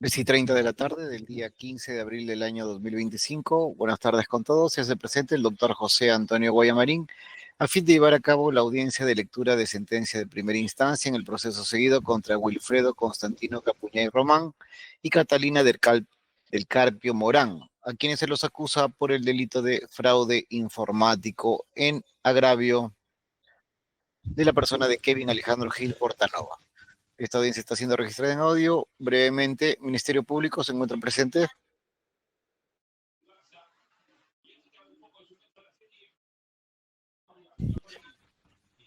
10:30 de la tarde del día 15 de abril del año 2025. Buenas tardes con todos. Se hace presente el doctor José Antonio Guayamarín a fin de llevar a cabo la audiencia de lectura de sentencia de primera instancia en el proceso seguido contra Wilfredo Constantino Capuñay Román y Catalina del Carpio Morán, a quienes se los acusa por el delito de fraude informático en agravio de la persona de Kevin Alejandro Gil Portanova. Esta audiencia está siendo registrada en audio. Brevemente, Ministerio Público se encuentra presente.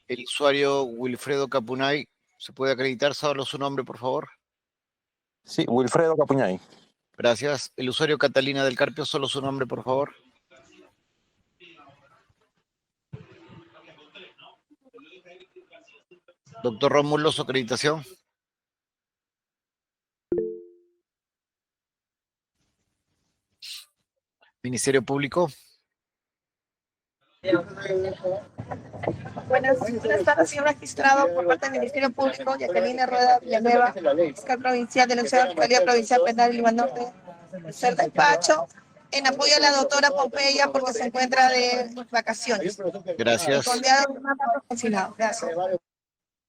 El usuario Wilfredo Capuñay, ¿se puede acreditar solo su nombre, por favor? Sí, Wilfredo Capuñay. Gracias. El usuario Catalina del Carpio, solo su nombre, por favor. Doctor Rómulo, su acreditación. Ministerio Público. Buenas tardes, señor magistrado. Por parte del Ministerio Público, Jacqueline Rueda Villanueva, fiscal provincial de la Fiscalía Provincial Penal de Lima Norte, tercer despacho, en apoyo a la doctora Pompeya porque se encuentra de vacaciones. Gracias. Gracias.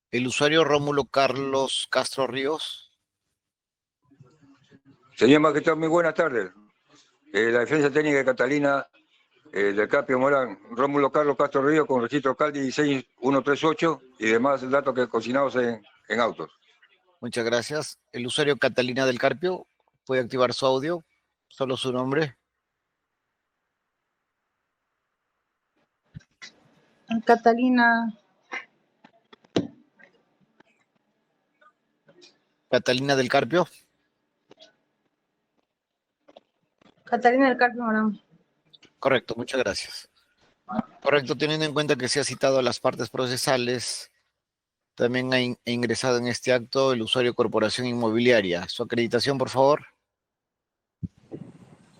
El usuario Rómulo Carlos Castro Ríos. Señor magistrado, muy buenas tardes. La defensa técnica de Catalina del Carpio Morán, Rómulo Carlos Castro Ríos, con registro CAL 16138 y demás datos que cocinados en autos. Muchas gracias. El usuario Catalina del Carpio puede activar su audio, solo su nombre. Catalina Catalina del Carpio. del Carpio Morán. Correcto, muchas gracias. Correcto, teniendo en cuenta que se ha citado a las partes procesales, también ha ingresado en este acto el usuario Corporación Inmobiliaria. Su acreditación, por favor.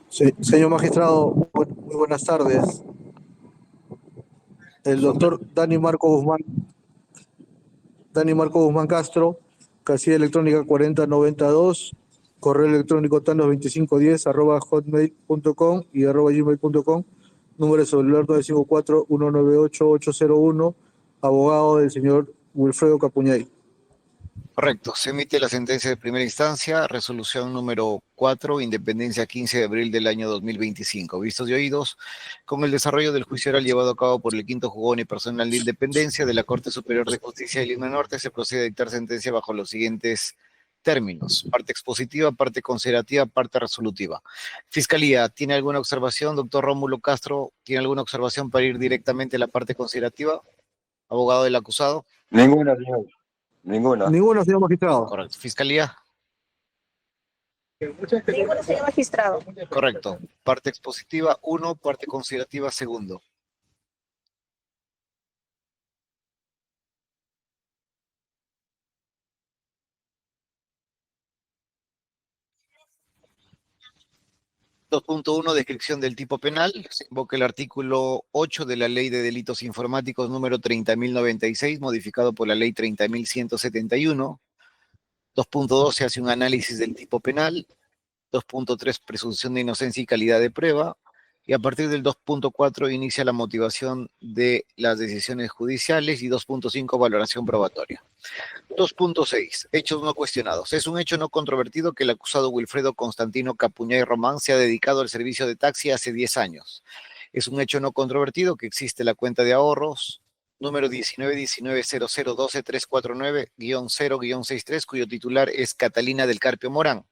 Sí, señor magistrado, muy buenas tardes. El doctor Dani Marco Guzmán Castro, casilla electrónica 4092, correo electrónico tanos2510 @hotmail.com y @gmail.com, número de celular 954-198-801, abogado del señor Wilfredo Capuñay. Correcto, se emite la sentencia de primera instancia, resolución número 4, Independencia 15 de abril del año 2025. Vistos y oídos, con el desarrollo del juicio oral llevado a cabo por el quinto juzgado unipersonal de Independencia de la Corte Superior de Justicia de Lima Norte, se procede a dictar sentencia bajo los siguientes términos: parte expositiva, parte considerativa, parte resolutiva. Fiscalía, ¿tiene alguna observación? Doctor Rómulo Castro, ¿tiene alguna observación para ir directamente a la parte considerativa? Abogado del acusado. Ninguna, señor. Ninguna. Ninguno, señor magistrado. Correcto. Fiscalía. Ninguno, señor magistrado. Correcto. Parte expositiva 1, parte considerativa 2. (2.1) Descripción del tipo penal. Se invoca el artículo 8 de la Ley de Delitos Informáticos número 30.096, modificado por la Ley 30.171. 2.2 se hace un análisis del tipo penal. 2.3 presunción de inocencia y calidad de prueba. Y a partir del 2.4 inicia la motivación de las decisiones judiciales y 2.5 valoración probatoria. 2.6 hechos no cuestionados. Es un hecho no controvertido que el acusado Wilfredo Constantino Capuñay Román se ha dedicado al servicio de taxi hace 10 años. Es un hecho no controvertido que existe la cuenta de ahorros número 19-19-00-12-349-0-63, cuyo titular es Catalina del Carpio Morán.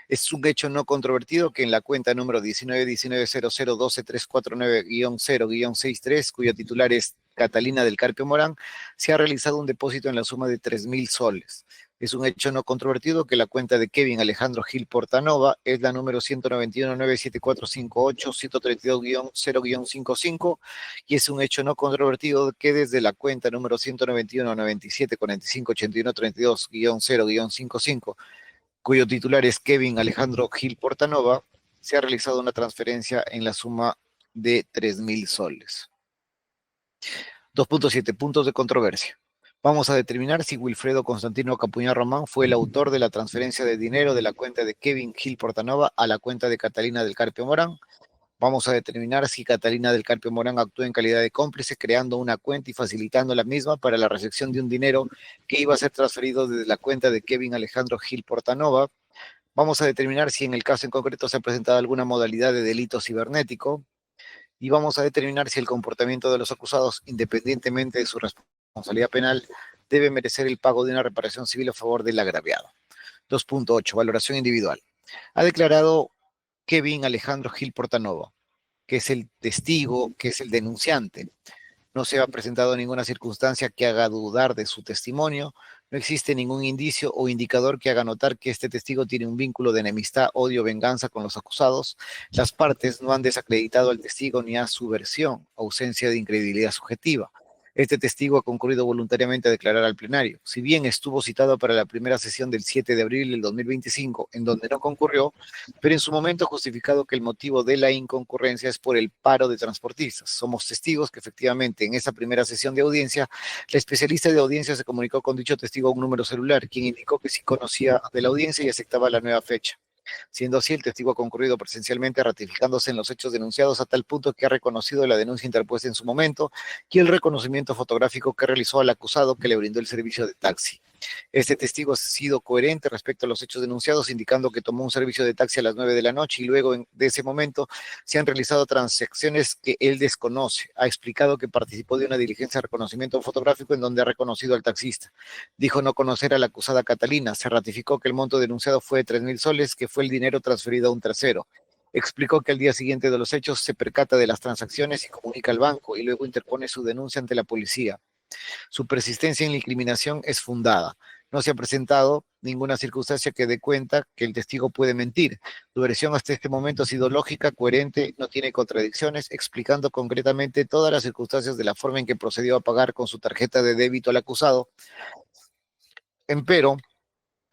Es un hecho no controvertido que en la cuenta número 19-19-00-12-349-0-63, cuyo titular es Catalina del Carpio Morán, se ha realizado un depósito en la suma de 3.000 soles. Es un hecho no controvertido que la cuenta de Kevin Alejandro Gil Portanova es la número 191-97458-132-0-55, y es un hecho no controvertido que desde la cuenta número 191-97-45-81-32-0-55, cuyo titular es Kevin Alejandro Gil Portanova, se ha realizado una transferencia en la suma de 3.000 soles. 2.7 puntos de controversia. Vamos a determinar si Wilfredo Constantino Capuñá Román fue el autor de la transferencia de dinero de la cuenta de Kevin Gil Portanova a la cuenta de Catalina del Carpio Morán. Vamos a determinar si Catalina del Carpio Morán actuó en calidad de cómplice, creando una cuenta y facilitando la misma para la recepción de un dinero que iba a ser transferido desde la cuenta de Kevin Alejandro Gil Portanova. Vamos a determinar si en el caso en concreto se ha presentado alguna modalidad de delito cibernético. Y vamos a determinar si el comportamiento de los acusados, independientemente de su responsabilidad penal, debe merecer el pago de una reparación civil a favor del agraviado. 2.8. Valoración individual. Ha declarado Kevin Alejandro Gil Portanova, que es el testigo, que es el denunciante. No se ha presentado ninguna circunstancia que haga dudar de su testimonio. No existe ningún indicio o indicador que haga notar que este testigo tiene un vínculo de enemistad, odio, venganza con los acusados. Las partes no han desacreditado al testigo ni a su versión, ausencia de incredibilidad subjetiva. Este testigo ha concurrido voluntariamente a declarar al plenario. Si bien estuvo citado para la primera sesión del 7 de abril del 2025, en donde no concurrió, pero en su momento ha justificado que el motivo de la inconcurrencia es por el paro de transportistas. Somos testigos que efectivamente en esa primera sesión de audiencia, la especialista de audiencia se comunicó con dicho testigo a un número celular, quien indicó que sí conocía de la audiencia y aceptaba la nueva fecha. Siendo así, el testigo ha concurrido presencialmente ratificándose en los hechos denunciados a tal punto que ha reconocido la denuncia interpuesta en su momento y el reconocimiento fotográfico que realizó al acusado que le brindó el servicio de taxi. Este testigo ha sido coherente respecto a los hechos denunciados, indicando que tomó un servicio de taxi a las 9 de la noche y luego de ese momento se han realizado transacciones que él desconoce. Ha explicado que participó de una diligencia de reconocimiento fotográfico en donde ha reconocido al taxista. Dijo no conocer a la acusada Catalina. Se ratificó que el monto denunciado fue de 3,000 soles, que fue el dinero transferido a un tercero. Explicó que al día siguiente de los hechos se percata de las transacciones y comunica al banco y luego interpone su denuncia ante la policía. Su persistencia en la incriminación es fundada. No se ha presentado ninguna circunstancia que dé cuenta que el testigo puede mentir. Su versión hasta este momento ha sido lógica, coherente, no tiene contradicciones, explicando concretamente todas las circunstancias de la forma en que procedió a pagar con su tarjeta de débito al acusado. Empero,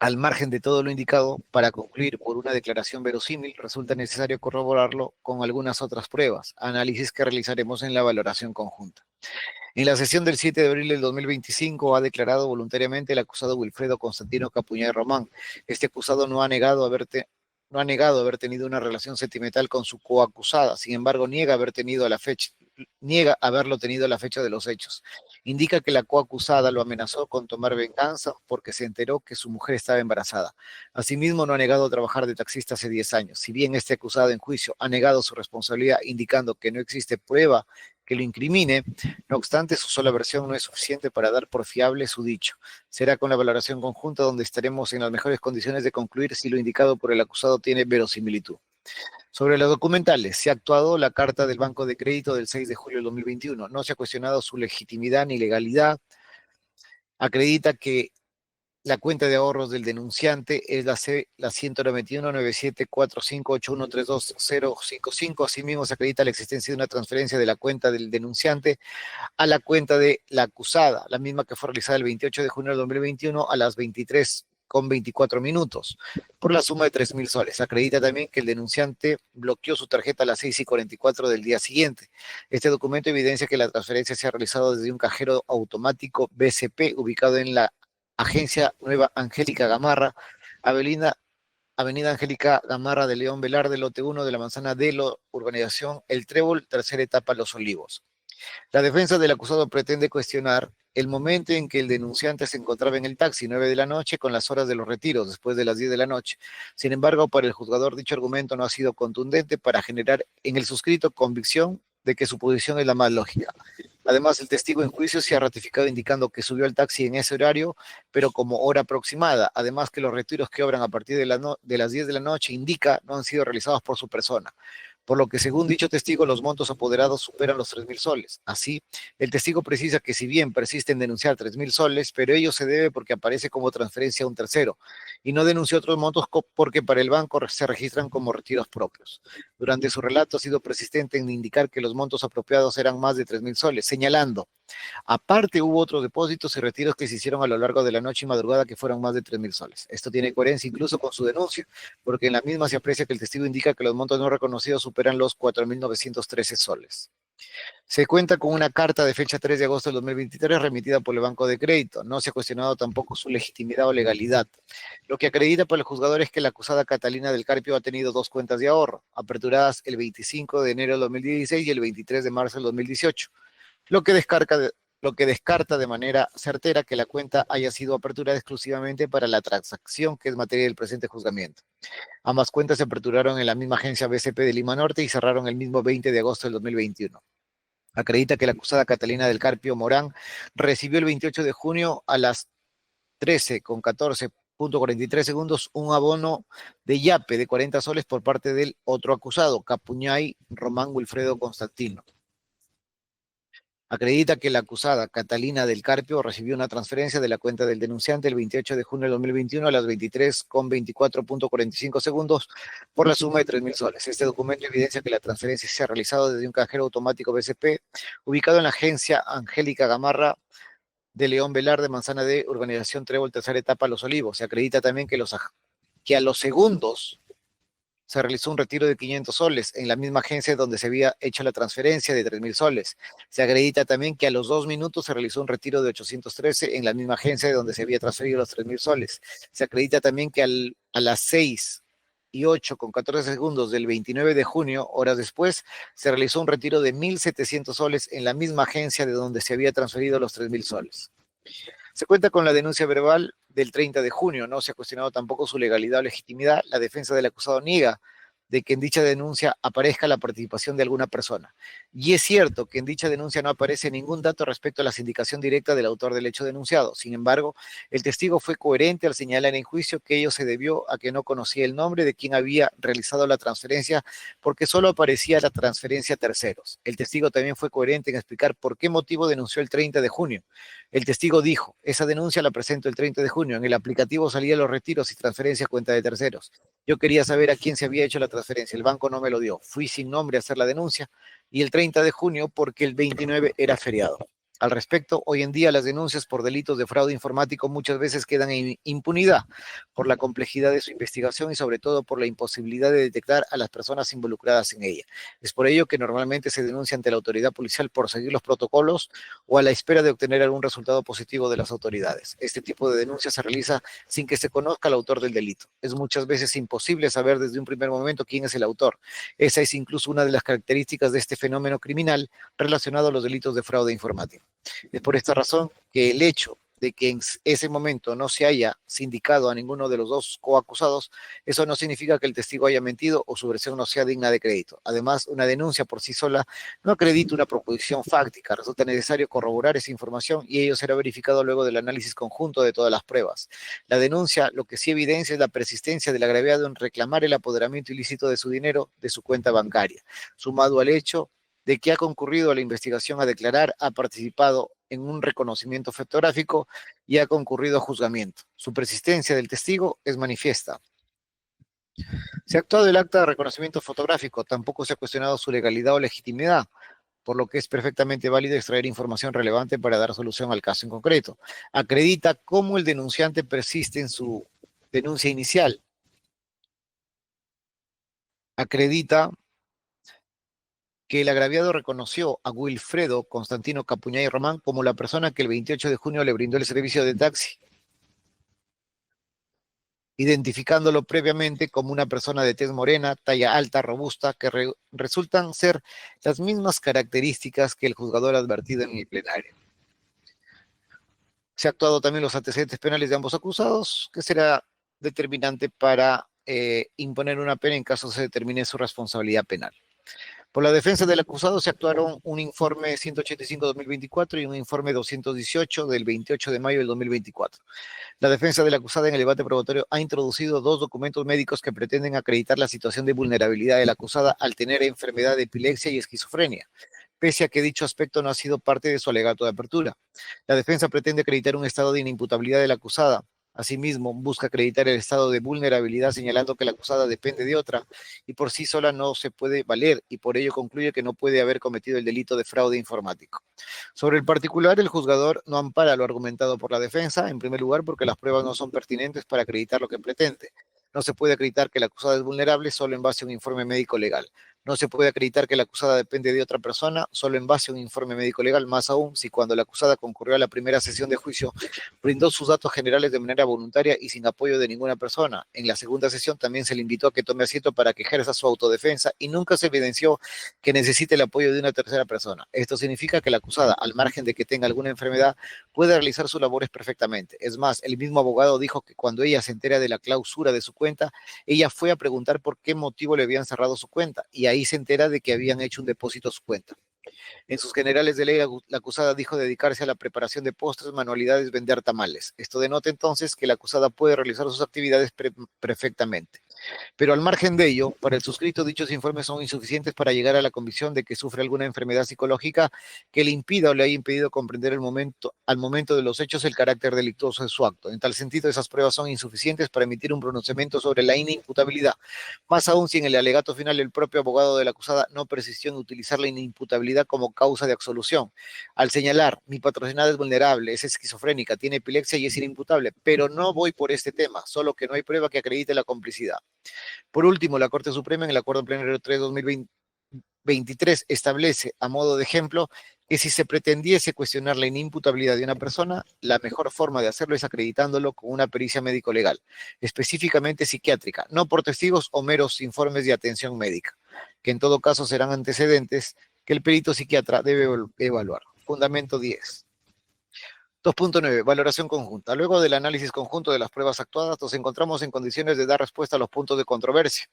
al margen de todo lo indicado, para concluir por una declaración verosímil, resulta necesario corroborarlo con algunas otras pruebas, análisis que realizaremos en la valoración conjunta. En la sesión del 7 de abril del 2025 ha declarado voluntariamente el acusado Wilfredo Constantino Capuñá Román. Este acusado no ha negado haber tenido una relación sentimental con su coacusada, sin embargo niega haberlo tenido a la fecha de los hechos. Indica que la coacusada lo amenazó con tomar venganza porque se enteró que su mujer estaba embarazada. Asimismo, no ha negado trabajar de taxista hace 10 años. Si bien este acusado en juicio ha negado su responsabilidad, indicando que no existe prueba que lo incrimine, no obstante, su sola versión no es suficiente para dar por fiable su dicho. Será con la valoración conjunta donde estaremos en las mejores condiciones de concluir si lo indicado por el acusado tiene verosimilitud. Sobre los documentales, se ha actuado la carta del Banco de Crédito del 6 de julio del 2021. No se ha cuestionado su legitimidad ni legalidad. Acredita que la cuenta de ahorros del denunciante es la 191-97458132-055. Asimismo, se acredita la existencia de una transferencia de la cuenta del denunciante a la cuenta de la acusada, la misma que fue realizada el 28 de junio del 2021 a las 23:24 por la suma de 3,000 soles. Acredita también que el denunciante bloqueó su tarjeta a las 6:44 del día siguiente. Este documento evidencia que la transferencia se ha realizado desde un cajero automático BCP ubicado en la Agencia Nueva Angélica Gamarra, Avenida Angélica Gamarra de León Velarde, lote 1 de la manzana de la urbanización El Trébol, tercera etapa Los Olivos. La defensa del acusado pretende cuestionar el momento en que el denunciante se encontraba en el taxi, 9 de la noche, con las horas de los retiros, después de las 10 de la noche. Sin embargo, para el juzgador dicho argumento no ha sido contundente para generar en el suscrito convicción de que su posición es la más lógica. Además, el testigo en juicio se ha ratificado indicando que subió al taxi en ese horario, pero como hora aproximada. Además, que los retiros que obran a partir de las 10 de la noche indica no han sido realizados por su persona. Por lo que, según dicho testigo, los montos apoderados superan los 3,000 soles. Así, el testigo precisa que si bien persiste en denunciar 3,000 soles, pero ello se debe porque aparece como transferencia a un tercero, y no denunció otros montos porque para el banco se registran como retiros propios. Durante su relato ha sido persistente en indicar que los montos apropiados eran más de 3,000 soles, señalando, aparte hubo otros depósitos y retiros que se hicieron a lo largo de la noche y madrugada que fueron más de 3,000 soles. Esto tiene coherencia incluso con su denuncia, porque en la misma se aprecia que el testigo indica que los montos no reconocidos superan los 4,913 soles. Se cuenta con una carta de fecha 3 de agosto del 2023 remitida por el Banco de Crédito. No se ha cuestionado tampoco su legitimidad o legalidad. Lo que acredita para el juzgador es que la acusada Catalina del Carpio ha tenido dos cuentas de ahorro, aperturadas el 25 de enero del 2016 y el 23 de marzo del 2018, lo que descarta de manera certera que la cuenta haya sido aperturada exclusivamente para la transacción que es materia del presente juzgamiento. Ambas cuentas se aperturaron en la misma agencia BCP de Lima Norte y cerraron el mismo 20 de agosto del 2021. Acredita que la acusada Catalina del Carpio Morán recibió el 28 de junio a las 13:14:43 segundos un abono de yape de 40 soles por parte del otro acusado, Capuñay Román Wilfredo Constantino. Acredita que la acusada Catalina del Carpio recibió una transferencia de la cuenta del denunciante el 28 de junio del 2021 a las 23:24:45 segundos por la suma de 3.000 soles. Este documento evidencia que la transferencia se ha realizado desde un cajero automático BCP ubicado en la agencia Angélica Gamarra de León Velar de Manzana de Urbanización Trébol, tercera etapa, Los Olivos. Se acredita también que a los segundos se realizó un retiro de 500 soles en la misma agencia donde se había hecho la transferencia de 3.000 soles. Se acredita también que a los 2 minutos se realizó un retiro de 813 en la misma agencia donde se había transferido los 3.000 soles. Se acredita también que a las 6:08:14 segundos del 29 de junio, horas después, se realizó un retiro de 1.700 soles en la misma agencia de donde se había transferido los 3.000 soles. Se cuenta con la denuncia verbal del 30 de junio, no se ha cuestionado tampoco su legalidad o legitimidad. La defensa del acusado niega de que en dicha denuncia aparezca la participación de alguna persona. Y es cierto que en dicha denuncia no aparece ningún dato respecto a la sindicación directa del autor del hecho denunciado. Sin embargo, el testigo fue coherente al señalar en juicio que ello se debió a que no conocía el nombre de quien había realizado la transferencia porque solo aparecía la transferencia a terceros. El testigo también fue coherente en explicar por qué motivo denunció el 30 de junio. El testigo dijo, esa denuncia la presento el 30 de junio, en el aplicativo salían los retiros y transferencia a cuenta de terceros. Yo quería saber a quién se había hecho la transferencia, el banco no me lo dio, fui sin nombre a hacer la denuncia y el 30 de junio porque el 29 era feriado. Al respecto, hoy en día las denuncias por delitos de fraude informático muchas veces quedan en impunidad por la complejidad de su investigación y sobre todo por la imposibilidad de detectar a las personas involucradas en ella. Es por ello que normalmente se denuncia ante la autoridad policial por seguir los protocolos o a la espera de obtener algún resultado positivo de las autoridades. Este tipo de denuncia se realiza sin que se conozca al autor del delito. Es muchas veces imposible saber desde un primer momento quién es el autor. Esa es incluso una de las características de este fenómeno criminal relacionado a los delitos de fraude informático. Es por esta razón que el hecho de que en ese momento no se haya sindicado a ninguno de los dos coacusados, eso no significa que el testigo haya mentido o su versión no sea digna de crédito. Además, una denuncia por sí sola no acredita una proposición fáctica, resulta necesario corroborar esa información y ello será verificado luego del análisis conjunto de todas las pruebas. La denuncia lo que sí evidencia es la persistencia del agraviado en reclamar el apoderamiento ilícito de su dinero de su cuenta bancaria, sumado al hecho de que ha concurrido a la investigación a declarar, ha participado en un reconocimiento fotográfico y ha concurrido a juzgamiento. Su persistencia del testigo es manifiesta. Se ha actuado el acta de reconocimiento fotográfico, tampoco se ha cuestionado su legalidad o legitimidad, por lo que es perfectamente válido extraer información relevante para dar solución al caso en concreto. Acredita cómo el denunciante persiste en su denuncia inicial. Acredita que el agraviado reconoció a Wilfredo Constantino Capuñay Román como la persona que el 28 de junio le brindó el servicio de taxi, identificándolo previamente como una persona de tez morena, talla alta, robusta, que resultan ser las mismas características que el juzgador ha advertido en el plenario. Se ha actuado también los antecedentes penales de ambos acusados, que será determinante para imponer una pena en caso se determine su responsabilidad penal. Por la defensa del acusado se actuaron un informe 185-2024 y un informe 218 del 28 de mayo del 2024. La defensa del acusado en el debate probatorio ha introducido dos documentos médicos que pretenden acreditar la situación de vulnerabilidad de la acusada al tener enfermedad de epilepsia y esquizofrenia, pese a que dicho aspecto no ha sido parte de su alegato de apertura. La defensa pretende acreditar un estado de inimputabilidad de la acusada. Asimismo, busca acreditar el estado de vulnerabilidad señalando que la acusada depende de otra y por sí sola no se puede valer y por ello concluye que no puede haber cometido el delito de fraude informático. Sobre el particular, el juzgador no ampara lo argumentado por la defensa, en primer lugar porque las pruebas no son pertinentes para acreditar lo que pretende. No se puede acreditar que la acusada es vulnerable solo en base a un informe médico legal. No se puede acreditar que la acusada depende de otra persona solo en base a un informe médico legal, más aún si cuando la acusada concurrió a la primera sesión de juicio brindó sus datos generales de manera voluntaria y sin apoyo de ninguna persona. En la segunda sesión también se le invitó a que tome asiento para que ejerza su autodefensa y nunca se evidenció que necesite el apoyo de una tercera persona. Esto significa que la acusada, al margen de que tenga alguna enfermedad, puede realizar sus labores perfectamente. Es más, el mismo abogado dijo que cuando ella se entera de la clausura de su cuenta, ella fue a preguntar por qué motivo le habían cerrado su cuenta y ahí se entera de que habían hecho un depósito a su cuenta. En sus generales de ley, la acusada dijo dedicarse a la preparación de postres, manualidades, vender tamales. Esto denota entonces que la acusada puede realizar sus actividades perfectamente. Pero al margen de ello, para el suscrito, dichos informes son insuficientes para llegar a la convicción de que sufre alguna enfermedad psicológica que le impida o le haya impedido comprender al momento de los hechos el carácter delictuoso de su acto. En tal sentido, esas pruebas son insuficientes para emitir un pronunciamiento sobre la inimputabilidad. Más aún si en el alegato final el propio abogado de la acusada no persistió en utilizar la inimputabilidad como causa de absolución. Al señalar, mi patrocinada es vulnerable, es esquizofrénica, tiene epilepsia y es inimputable, pero no voy por este tema, solo que no hay prueba que acredite la complicidad. Por último, la Corte Suprema, en el Acuerdo Plenario 3/2023, establece, a modo de ejemplo, que si se pretendiese cuestionar la inimputabilidad de una persona, la mejor forma de hacerlo es acreditándolo con una pericia médico-legal, específicamente psiquiátrica, no por testigos o meros informes de atención médica, que en todo caso serán antecedentes que el perito psiquiatra debe evaluar. Fundamento 10. 2.9. Valoración conjunta. Luego del análisis conjunto de las pruebas actuadas, nos encontramos en condiciones de dar respuesta a los puntos de controversia.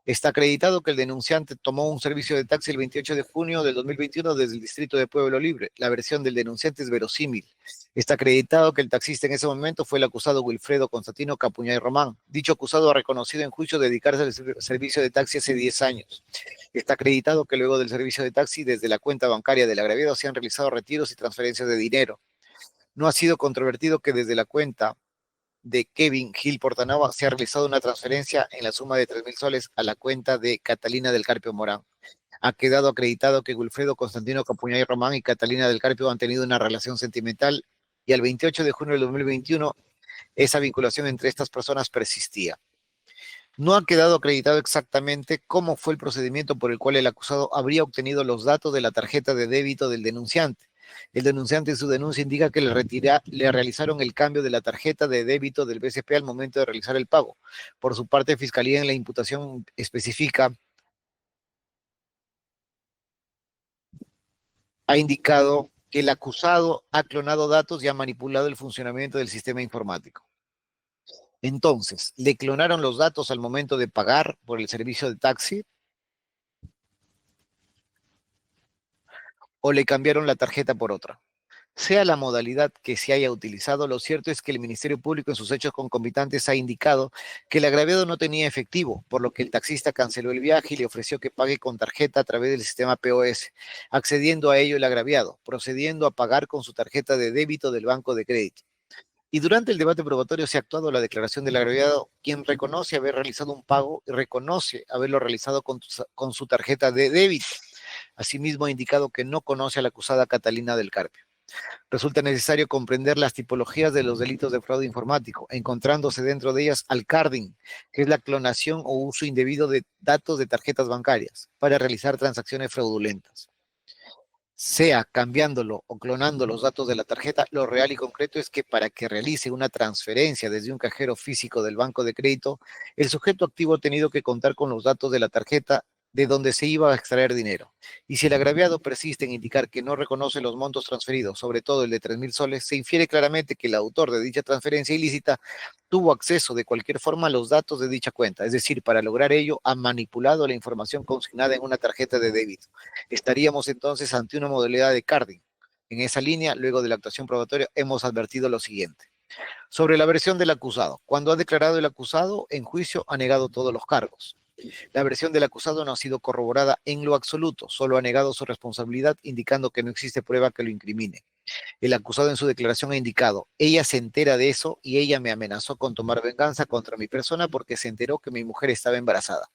Está acreditado que el denunciante tomó un servicio de taxi el 28 de junio del 2021 desde el distrito de Pueblo Libre. La versión del denunciante es verosímil. Está acreditado que el taxista en ese momento fue el acusado Wilfredo Constantino Capuñay Román. Dicho acusado ha reconocido en juicio dedicarse al servicio de taxi hace 10 años. Está acreditado que luego del servicio de taxi, desde la cuenta bancaria del agraviado, se han realizado retiros y transferencias de dinero. No ha sido controvertido que desde la cuenta de Kevin Gil Portanova se ha realizado una transferencia en la suma de 3.000 soles a la cuenta de Catalina del Carpio Morán. Ha quedado acreditado que Wilfredo Constantino Capuñay Román y Catalina del Carpio han tenido una relación sentimental y al 28 de junio del 2021 esa vinculación entre estas personas persistía. No ha quedado acreditado exactamente cómo fue el procedimiento por el cual el acusado habría obtenido los datos de la tarjeta de débito del denunciante. El denunciante en su denuncia indica que le realizaron el cambio de la tarjeta de débito del BCP al momento de realizar el pago. Por su parte, Fiscalía en la imputación específica ha indicado que el acusado ha clonado datos y ha manipulado el funcionamiento del sistema informático. Entonces, ¿le clonaron los datos al momento de pagar por el servicio de taxi? ¿O le cambiaron la tarjeta por otra? Sea la modalidad que se haya utilizado, lo cierto es que el Ministerio Público en sus hechos concomitantes ha indicado que el agraviado no tenía efectivo, por lo que el taxista canceló el viaje y le ofreció que pague con tarjeta a través del sistema POS, accediendo a ello el agraviado, procediendo a pagar con su tarjeta de débito del banco de crédito. Y durante el debate probatorio se ha actuado la declaración del agraviado, quien reconoce haber realizado un pago y reconoce haberlo realizado con su tarjeta de débito. Asimismo, ha indicado que no conoce a la acusada Catalina del Carpio. Resulta necesario comprender las tipologías de los delitos de fraude informático, encontrándose dentro de ellas al carding, que es la clonación o uso indebido de datos de tarjetas bancarias para realizar transacciones fraudulentas. Sea cambiándolo o clonando los datos de la tarjeta, lo real y concreto es que para que realice una transferencia desde un cajero físico del banco de crédito, el sujeto activo ha tenido que contar con los datos de la tarjeta de donde se iba a extraer dinero. Y si el agraviado persiste en indicar que no reconoce los montos transferidos, sobre todo el de 3.000 soles, se infiere claramente que el autor de dicha transferencia ilícita tuvo acceso de cualquier forma a los datos de dicha cuenta. Es decir, para lograr ello, ha manipulado la información consignada en una tarjeta de débito. Estaríamos entonces ante una modalidad de carding. En esa línea, luego de la actuación probatoria, hemos advertido lo siguiente. Sobre la versión del acusado. Cuando ha declarado el acusado, en juicio ha negado todos los cargos. La versión del acusado no ha sido corroborada en lo absoluto, solo ha negado su responsabilidad, indicando que no existe prueba que lo incrimine. El acusado en su declaración ha indicado, ella se entera de eso y ella me amenazó con tomar venganza contra mi persona porque se enteró que mi mujer estaba embarazada.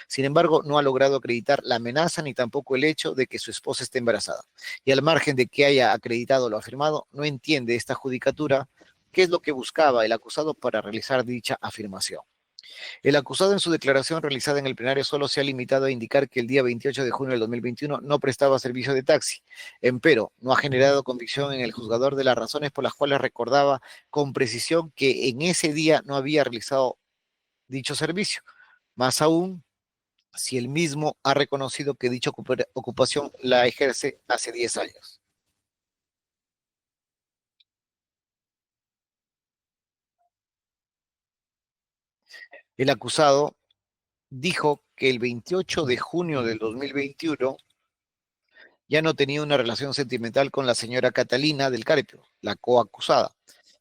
Sin embargo, no ha logrado acreditar la amenaza ni tampoco el hecho de que su esposa esté embarazada. Y al margen de que haya acreditado lo afirmado, no entiende esta judicatura qué es lo que buscaba el acusado para realizar dicha afirmación. El acusado en su declaración realizada en el plenario solo se ha limitado a indicar que el día 28 de junio del 2021 no prestaba servicio de taxi. Empero, no ha generado convicción en el juzgador de las razones por las cuales recordaba con precisión que en ese día no había realizado dicho servicio. Más aún, si él mismo ha reconocido que dicha ocupación la ejerce hace 10 años. El acusado dijo que el 28 de junio del 2021 ya no tenía una relación sentimental con la señora Catalina del Carpio, la coacusada,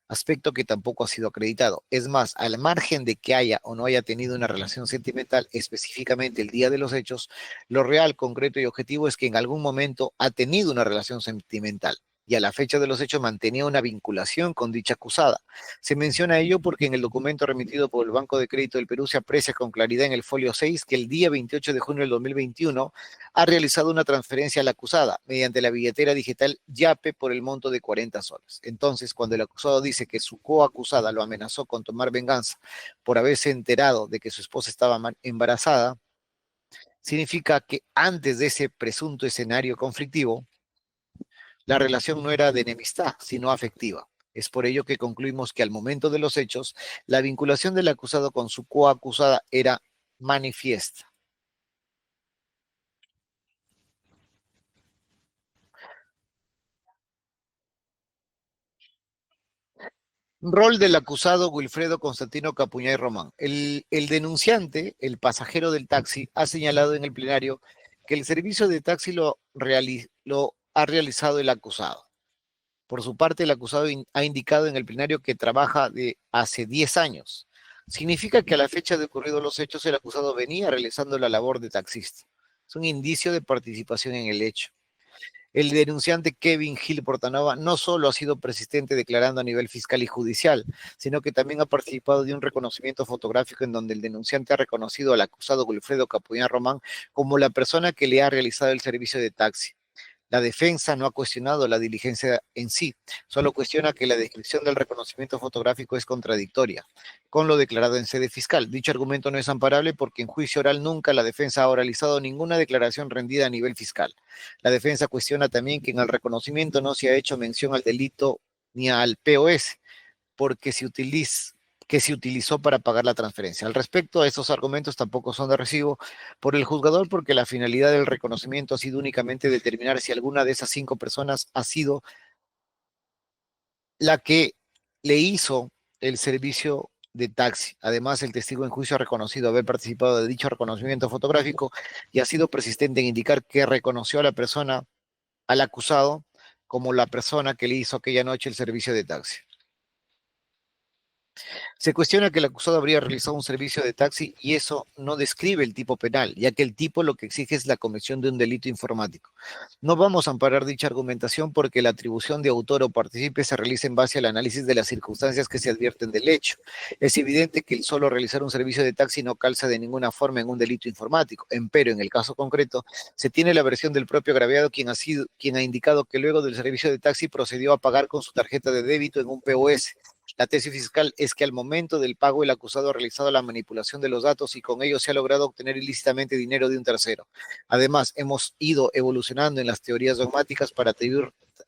aspecto que tampoco ha sido acreditado. Es más, al margen de que haya o no haya tenido una relación sentimental específicamente el día de los hechos, lo real, concreto y objetivo es que en algún momento ha tenido una relación sentimental y a la fecha de los hechos mantenía una vinculación con dicha acusada. Se menciona ello porque en el documento remitido por el Banco de Crédito del Perú se aprecia con claridad en el folio 6 que el día 28 de junio del 2021 ha realizado una transferencia a la acusada mediante la billetera digital Yape por el monto de 40 soles. Entonces, cuando el acusado dice que su coacusada lo amenazó con tomar venganza por haberse enterado de que su esposa estaba embarazada, significa que antes de ese presunto escenario conflictivo, la relación no era de enemistad, sino afectiva. Es por ello que concluimos que al momento de los hechos, la vinculación del acusado con su coacusada era manifiesta. Rol del acusado Wilfredo Constantino Capuñay Román. El denunciante, el pasajero del taxi, ha señalado en el plenario que el servicio de taxi lo ha realizado el acusado. Por su parte, el acusado ha indicado en el plenario que trabaja de hace 10 años. Significa que a la fecha de ocurridos los hechos, el acusado venía realizando la labor de taxista. Es un indicio de participación en el hecho. El denunciante Kevin Gil Portanova no solo ha sido persistente declarando a nivel fiscal y judicial, sino que también ha participado de un reconocimiento fotográfico en donde el denunciante ha reconocido al acusado Wilfredo Capuñán Román como la persona que le ha realizado el servicio de taxi. La defensa no ha cuestionado la diligencia en sí, solo cuestiona que la descripción del reconocimiento fotográfico es contradictoria con lo declarado en sede fiscal. Dicho argumento no es amparable porque en juicio oral nunca la defensa ha oralizado ninguna declaración rendida a nivel fiscal. La defensa cuestiona también que en el reconocimiento no se ha hecho mención al delito ni al POS, porque que se utilizó para pagar la transferencia. Al respecto, estos argumentos tampoco son de recibo por el juzgador porque la finalidad del reconocimiento ha sido únicamente determinar si alguna de esas 5 personas ha sido la que le hizo el servicio de taxi. Además, el testigo en juicio ha reconocido haber participado de dicho reconocimiento fotográfico y ha sido persistente en indicar que reconoció a la persona, al acusado, como la persona que le hizo aquella noche el servicio de taxi. Se cuestiona que el acusado habría realizado un servicio de taxi y eso no describe el tipo penal, ya que el tipo lo que exige es la comisión de un delito informático. No vamos a amparar dicha argumentación porque la atribución de autor o partícipe se realiza en base al análisis de las circunstancias que se advierten del hecho. Es evidente que el solo realizar un servicio de taxi no calza de ninguna forma en un delito informático, empero en el caso concreto se tiene la versión del propio agraviado quien ha indicado que luego del servicio de taxi procedió a pagar con su tarjeta de débito en un POS. La tesis fiscal es que al momento del pago el acusado ha realizado la manipulación de los datos y con ello se ha logrado obtener ilícitamente dinero de un tercero. Además, hemos ido evolucionando en las teorías dogmáticas para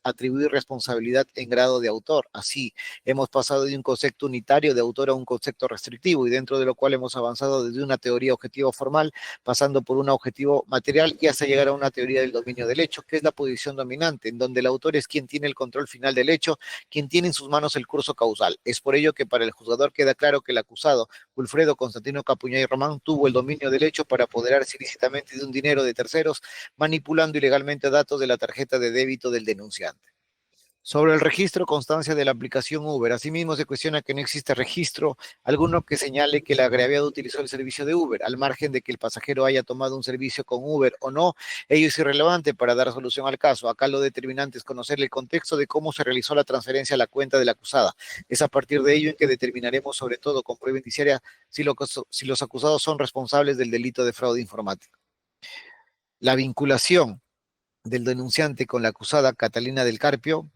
atribuir responsabilidad en grado de autor. Así, hemos pasado de un concepto unitario de autor a un concepto restrictivo y dentro de lo cual hemos avanzado desde una teoría objetivo formal, pasando por un objetivo material y hasta llegar a una teoría del dominio del hecho, que es la posición dominante, en donde el autor es quien tiene el control final del hecho, quien tiene en sus manos el curso causal. Es por ello que para el juzgador queda claro que el acusado, Wilfredo Constantino Capuñay Román, tuvo el dominio del hecho para apoderarse ilícitamente de un dinero de terceros, manipulando ilegalmente datos de la tarjeta de débito del denunciante. Sobre el registro constancia de la aplicación Uber. Asimismo, se cuestiona que no existe registro alguno que señale que el agraviado utilizó el servicio de Uber. Al margen de que el pasajero haya tomado un servicio con Uber o no, ello es irrelevante para dar solución al caso. Acá lo determinante es conocer el contexto de cómo se realizó la transferencia a la cuenta de la acusada. Es a partir de ello en que determinaremos, sobre todo con prueba indiciaria, si los acusados son responsables del delito de fraude informático. La vinculación del denunciante con la acusada Catalina del Carpio,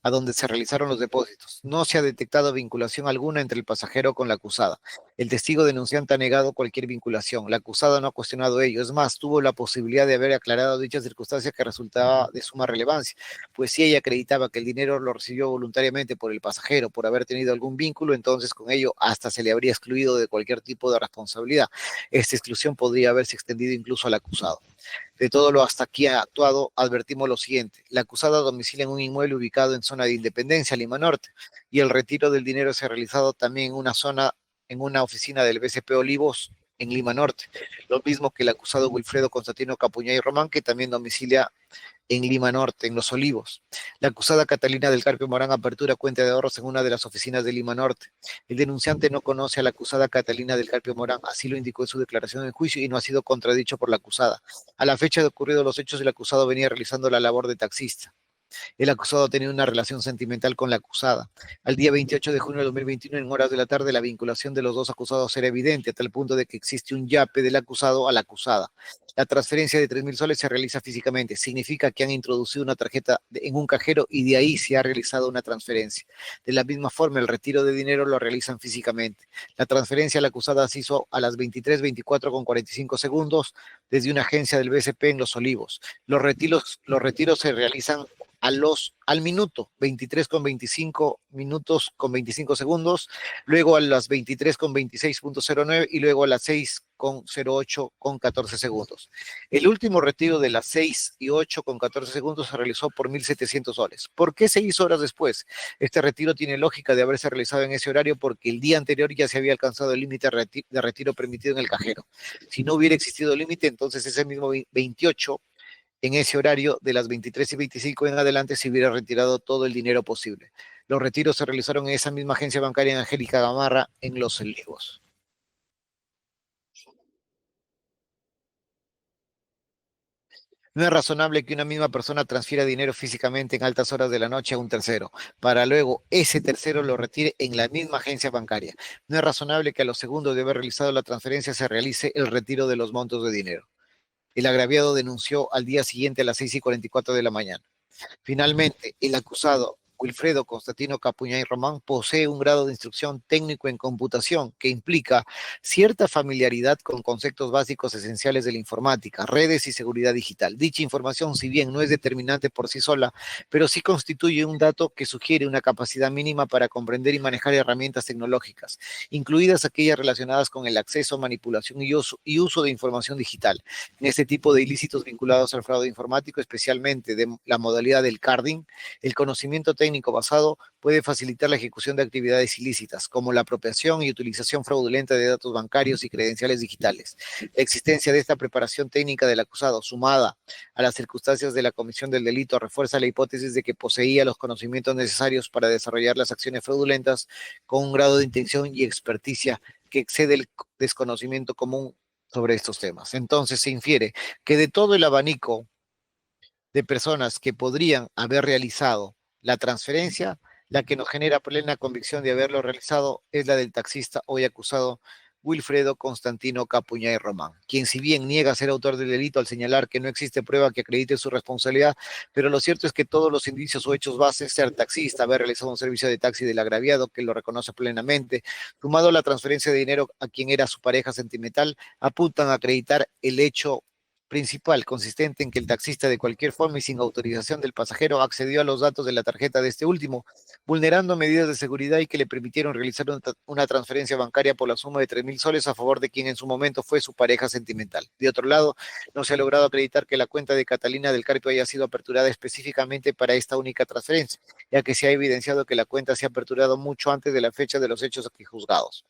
a donde se realizaron los depósitos. No se ha detectado vinculación alguna entre el pasajero con la acusada. El testigo denunciante ha negado cualquier vinculación. La acusada no ha cuestionado ello. Es más, tuvo la posibilidad de haber aclarado dichas circunstancias que resultaba de suma relevancia, pues si ella acreditaba que el dinero lo recibió voluntariamente por el pasajero, por haber tenido algún vínculo, entonces con ello hasta se le habría excluido de cualquier tipo de responsabilidad. Esta exclusión podría haberse extendido incluso al acusado. De todo lo hasta aquí actuado, advertimos lo siguiente. La acusada domicilia en un inmueble ubicado en zona de Independencia, Lima Norte, y el retiro del dinero se ha realizado también en una zona, en una oficina del BCP Olivos, en Lima Norte. Lo mismo que el acusado Wilfredo Constantino Capuñay Román, que también domicilia en Lima Norte, en Los Olivos. La acusada Catalina del Carpio Morán apertura cuenta de ahorros en una de las oficinas de Lima Norte. El denunciante no conoce a la acusada Catalina del Carpio Morán, así lo indicó en su declaración en juicio y no ha sido contradicho por la acusada. A la fecha de ocurridos los hechos, el acusado venía realizando la labor de taxista. El acusado tenía una relación sentimental con la acusada. Al día 28 de junio de 2021, en horas de la tarde, la vinculación de los dos acusados era evidente, a tal punto de que existe un yape del acusado a la acusada. La transferencia de 3.000 soles se realiza físicamente. Significa que han introducido una tarjeta en un cajero y de ahí se ha realizado una transferencia. De la misma forma, el retiro de dinero lo realizan físicamente. La transferencia a la acusada se hizo a las 23:24 con 45 segundos desde una agencia del BCP en Los Olivos. Los retiros se realizan al minuto, 23 con 25 minutos con 25 segundos, luego a las 23 con 26.09 y luego a las 6 con 08 con 14 segundos. El último retiro de las 6 y 8 con 14 segundos se realizó por 1.700 soles. ¿Por qué 6 horas después? Este retiro tiene lógica de haberse realizado en ese horario porque el día anterior ya se había alcanzado el límite de retiro permitido en el cajero. Si no hubiera existido límite, entonces ese mismo 28 en ese horario de las 23:25 en adelante se hubiera retirado todo el dinero posible. Los retiros se realizaron en esa misma agencia bancaria en Angélica Gamarra, en Los Olivos. No es razonable que una misma persona transfiera dinero físicamente en altas horas de la noche a un tercero, para luego ese tercero lo retire en la misma agencia bancaria. No es razonable que a los segundos de haber realizado la transferencia se realice el retiro de los montos de dinero. El agraviado denunció al día siguiente a las 6:44 de la mañana. Finalmente, el acusado Wilfredo Constantino Capuñay Román posee un grado de instrucción técnico en computación que implica cierta familiaridad con conceptos básicos esenciales de la informática, redes y seguridad digital. Dicha información, si bien no es determinante por sí sola, pero sí constituye un dato que sugiere una capacidad mínima para comprender y manejar herramientas tecnológicas, incluidas aquellas relacionadas con el acceso, manipulación y uso de información digital. En este tipo de ilícitos vinculados al fraude informático, especialmente de la modalidad del carding, el conocimiento técnico basado puede facilitar la ejecución de actividades ilícitas, como la apropiación y utilización fraudulenta de datos bancarios y credenciales digitales. La existencia de esta preparación técnica del acusado, sumada a las circunstancias de la comisión del delito, refuerza la hipótesis de que poseía los conocimientos necesarios para desarrollar las acciones fraudulentas con un grado de intención y experticia que excede el desconocimiento común sobre estos temas. Entonces se infiere que de todo el abanico de personas que podrían haber realizado la transferencia, la que nos genera plena convicción de haberlo realizado es la del taxista hoy acusado Wilfredo Constantino Capuñay Román, quien si bien niega ser autor del delito al señalar que no existe prueba que acredite su responsabilidad, pero lo cierto es que todos los indicios o hechos bases, ser taxista, haber realizado un servicio de taxi del agraviado, que lo reconoce plenamente, sumado a la transferencia de dinero a quien era su pareja sentimental, apuntan a acreditar el hecho principal, consistente en que el taxista de cualquier forma y sin autorización del pasajero accedió a los datos de la tarjeta de este último, vulnerando medidas de seguridad y que le permitieron realizar una transferencia bancaria por la suma de 3.000 soles a favor de quien en su momento fue su pareja sentimental. De otro lado, no se ha logrado acreditar que la cuenta de Catalina del Carpio haya sido aperturada específicamente para esta única transferencia, ya que se ha evidenciado que la cuenta se ha aperturado mucho antes de la fecha de los hechos aquí juzgados.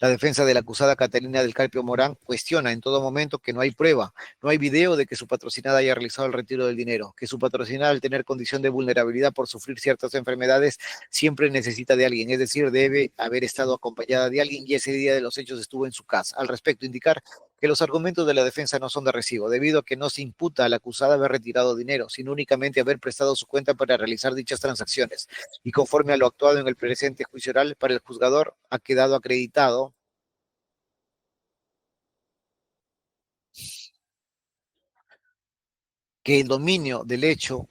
La defensa de la acusada Catalina del Carpio Morán cuestiona en todo momento que no hay prueba, no hay video de que su patrocinada haya realizado el retiro del dinero, que su patrocinada al tener condición de vulnerabilidad por sufrir ciertas enfermedades siempre necesita de alguien, es decir, debe haber estado acompañada de alguien y ese día de los hechos estuvo en su casa. Al respecto, indicar que los argumentos de la defensa no son de recibo, debido a que no se imputa a la acusada haber retirado dinero, sino únicamente haber prestado su cuenta para realizar dichas transacciones. Y conforme a lo actuado en el presente juicio oral, para el juzgador ha quedado acreditado que el dominio del hecho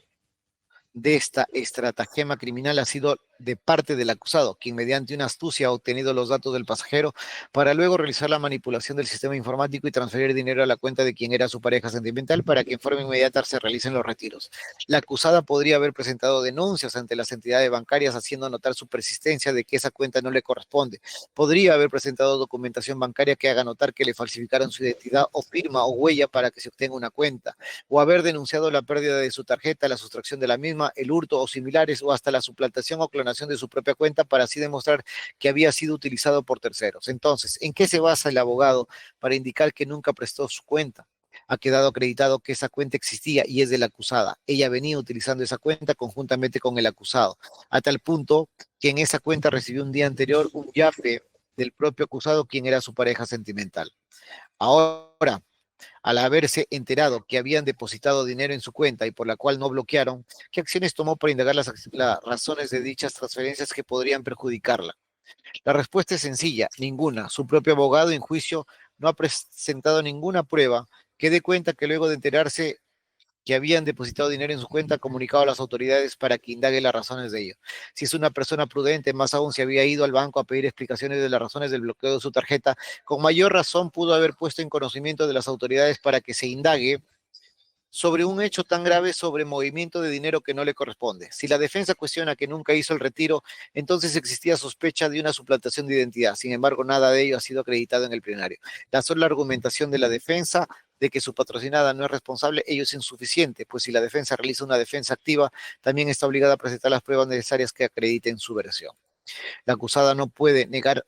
de esta estratagema criminal ha sido de parte del acusado, quien mediante una astucia ha obtenido los datos del pasajero para luego realizar la manipulación del sistema informático y transferir dinero a la cuenta de quien era su pareja sentimental para que en forma inmediata se realicen los retiros. La acusada podría haber presentado denuncias ante las entidades bancarias haciendo notar su persistencia de que esa cuenta no le corresponde. Podría haber presentado documentación bancaria que haga notar que le falsificaron su identidad o firma o huella para que se obtenga una cuenta, o haber denunciado la pérdida de su tarjeta, la sustracción de la misma, el hurto o similares, o hasta la suplantación o clonación de su propia cuenta para así demostrar que había sido utilizado por terceros. Entonces, ¿en qué se basa el abogado para indicar que nunca prestó su cuenta? Ha quedado acreditado que esa cuenta existía y es de la acusada. Ella venía utilizando esa cuenta conjuntamente con el acusado, a tal punto que en esa cuenta recibió un día anterior un yape del propio acusado, quien era su pareja sentimental. Ahora, al haberse enterado que habían depositado dinero en su cuenta y por la cual no bloquearon, ¿qué acciones tomó para indagar las razones de dichas transferencias que podrían perjudicarla? La respuesta es sencilla, ninguna. Su propio abogado en juicio no ha presentado ninguna prueba que dé cuenta que luego de enterarse que habían depositado dinero en su cuenta, ha comunicado a las autoridades para que indague las razones de ello. Si es una persona prudente, más aún si había ido al banco a pedir explicaciones de las razones del bloqueo de su tarjeta, con mayor razón pudo haber puesto en conocimiento de las autoridades para que se indague sobre un hecho tan grave sobre movimiento de dinero que no le corresponde. Si la defensa cuestiona que nunca hizo el retiro, entonces existía sospecha de una suplantación de identidad. Sin embargo, nada de ello ha sido acreditado en el plenario. La sola argumentación de la defensa de que su patrocinada no es responsable, ello es insuficiente, pues si la defensa realiza una defensa activa, también está obligada a presentar las pruebas necesarias que acrediten su versión. La acusada no puede negar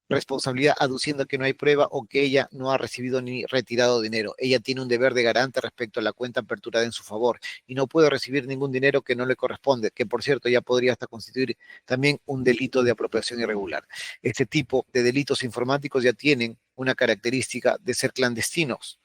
responsabilidad aduciendo que no hay prueba o que ella no ha recibido ni retirado dinero. Ella tiene un deber de garante respecto a la cuenta aperturada en su favor y no puede recibir ningún dinero que no le corresponde, que por cierto ya podría hasta constituir también un delito de apropiación irregular. Este tipo de delitos informáticos ya tienen una característica de ser clandestinos.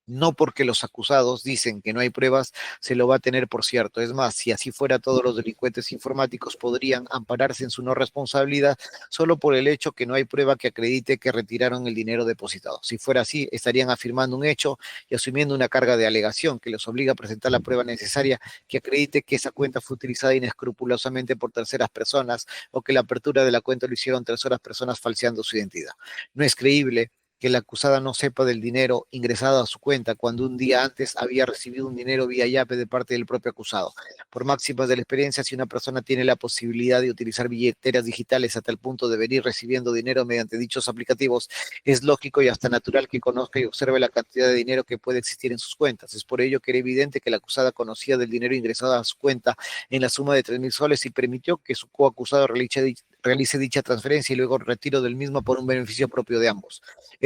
No porque los acusados dicen que no hay pruebas, se lo va a tener por cierto. Es más, si así fuera, todos los delincuentes informáticos podrían ampararse en su no responsabilidad solo por el hecho que no hay prueba que acredite que retiraron el dinero depositado. Si fuera así, estarían afirmando un hecho y asumiendo una carga de alegación que los obliga a presentar la prueba necesaria que acredite que esa cuenta fue utilizada inescrupulosamente por terceras personas o que la apertura de la cuenta lo hicieron terceras personas falseando su identidad. No es creíble que la acusada no sepa del dinero ingresado a su cuenta cuando un día antes había recibido un dinero vía yape de parte del propio acusado. Por máximas de la experiencia, si una persona tiene la posibilidad de utilizar billeteras digitales hasta el punto de venir recibiendo dinero mediante dichos aplicativos, es lógico y hasta natural que conozca y observe la cantidad de dinero que puede existir en sus cuentas. Es por ello que era evidente que la acusada conocía del dinero ingresado a su cuenta en la suma de 3.000 soles y permitió que su coacusado realice dicha transferencia y luego retiro del mismo por un beneficio propio de ambos.